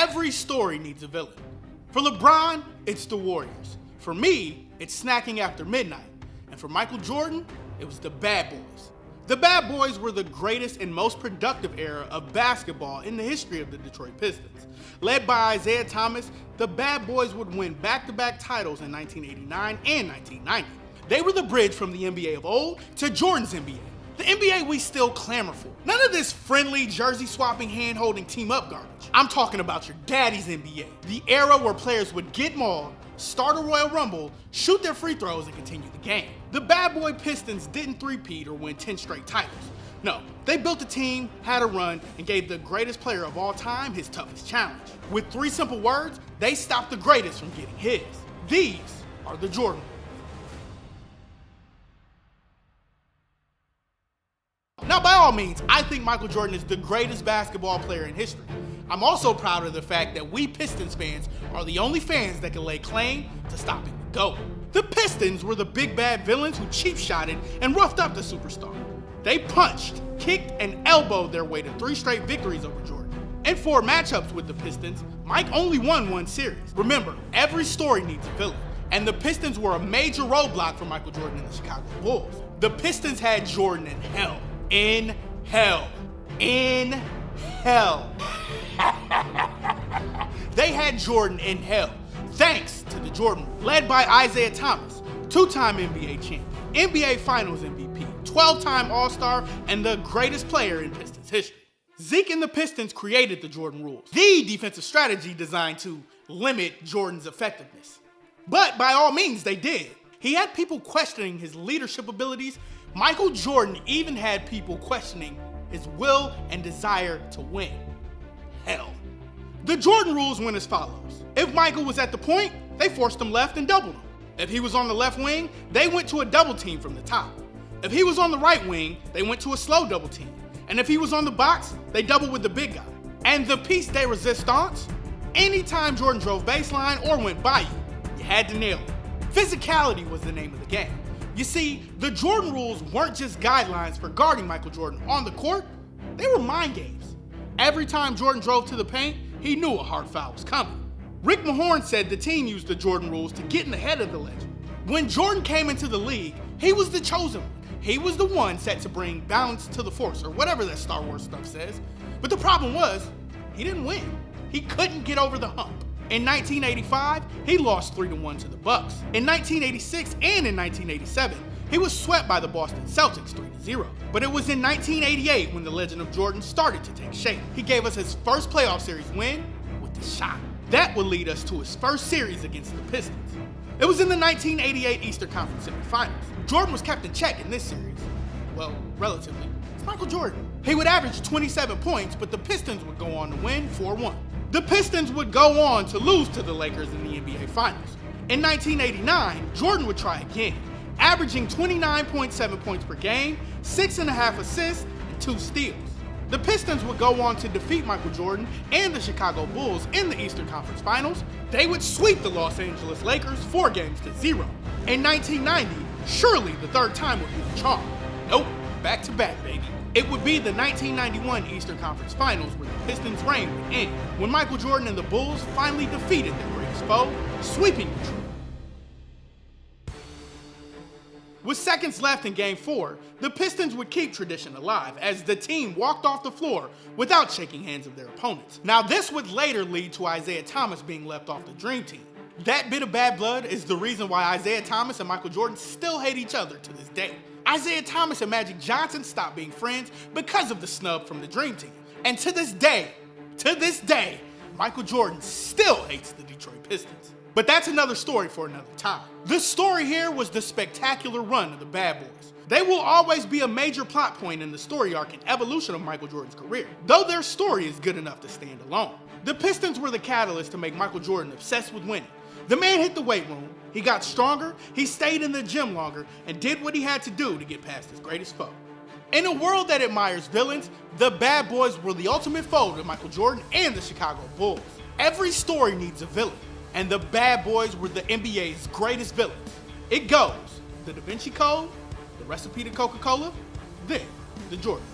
Every story needs a villain. For LeBron, it's the Warriors. For me, it's snacking after midnight. And for Michael Jordan, it was the Bad Boys. The Bad Boys were the greatest and most productive era of basketball in the history of the Detroit Pistons. Led by Isiah Thomas, the Bad Boys would win back-to-back titles in 1989 and 1990. They were the bridge from the NBA of old to Jordan's NBA. The NBA we still clamor for. None of this friendly, jersey-swapping, hand-holding, team-up garbage. I'm talking about your daddy's NBA. The era where players would get mauled, start a Royal Rumble, shoot their free throws, and continue the game. The Bad Boy Pistons didn't three-peat or win 10 straight titles. No, they built a team, had a run, and gave the greatest player of all time his toughest challenge. With 3 simple words, they stopped the greatest from getting his. These are the Jordan rules. Now, by all means, I think Michael Jordan is the greatest basketball player in history. I'm also proud of the fact that we Pistons fans are the only fans that can lay claim to stopping the GOAT. The Pistons were the big bad villains who cheap-shotted and roughed up the superstar. They punched, kicked, and elbowed their way to 3 straight victories over Jordan. In 4 matchups with the Pistons, Mike only won 1 series. Remember, every story needs a villain, and the Pistons were a major roadblock for Michael Jordan and the Chicago Bulls. The Pistons had Jordan in hell. In hell. In hell. They had Jordan in hell, thanks to the Jordan rule, led by Isiah Thomas, 2-time NBA champion, NBA Finals MVP, 12-time All-Star, and the greatest player in Pistons history. Zeke and the Pistons created the Jordan rules, the defensive strategy designed to limit Jordan's effectiveness. But by all means, they did. He had people questioning his leadership abilities. Michael Jordan even had people questioning his will and desire to win. Hell. The Jordan rules went as follows. If Michael was at the point, they forced him left and doubled him. If he was on the left wing, they went to a double team from the top. If he was on the right wing, they went to a slow double team. And if he was on the box, they doubled with the big guy. And the piece de resistance, anytime Jordan drove baseline or went by you had to nail it. Physicality was the name of the game. You see, the Jordan rules weren't just guidelines for guarding Michael Jordan on the court, they were mind games. Every time Jordan drove to the paint, he knew a hard foul was coming. Rick Mahorn said the team used the Jordan rules to get in ahead of the legend. When Jordan came into the league, he was the chosen one. He was the one set to bring balance to the force, or whatever that Star Wars stuff says. But the problem was, he didn't win. He couldn't get over the hump. In 1985, he lost 3-1 to the Bucks. In 1986 and in 1987, he was swept by the Boston Celtics 3-0. But it was in 1988 when the legend of Jordan started to take shape. He gave us his first playoff series win with the shot. That would lead us to his first series against the Pistons. It was in the 1988 Eastern Conference semifinals. Jordan was kept in check in this series. Well, relatively. It's Michael Jordan. He would average 27 points, but the Pistons would go on to win 4-1. The Pistons would go on to lose to the Lakers in the NBA Finals. In 1989, Jordan would try again, averaging 29.7 points per game, 6.5 assists, and 2 steals. The Pistons would go on to defeat Michael Jordan and the Chicago Bulls in the Eastern Conference Finals. They would sweep the Los Angeles Lakers 4-0. In 1990, surely the third time would be the charm. Nope, back-to-back, baby. It would be the 1991 Eastern Conference Finals where the Pistons' reign would end, when Michael Jordan and the Bulls finally defeated their greatest foe, sweeping Detroit. With seconds left in Game 4, the Pistons would keep tradition alive as the team walked off the floor without shaking hands of their opponents. Now this would later lead to Isiah Thomas being left off the Dream Team. That bit of bad blood is the reason why Isiah Thomas and Michael Jordan still hate each other to this day. Isiah Thomas and Magic Johnson stopped being friends because of the snub from the Dream Team. And to this day, Michael Jordan still hates the Detroit Pistons. But that's another story for another time. The story here was the spectacular run of the Bad Boys. They will always be a major plot point in the story arc and evolution of Michael Jordan's career, though their story is good enough to stand alone. The Pistons were the catalyst to make Michael Jordan obsessed with winning. The man hit the weight room, he got stronger, he stayed in the gym longer, and did what he had to do to get past his greatest foe. In a world that admires villains, the Bad Boys were the ultimate foe to Michael Jordan and the Chicago Bulls. Every story needs a villain, and the Bad Boys were the NBA's greatest villains. It goes the Da Vinci Code, the recipe to Coca-Cola, then the Jordan.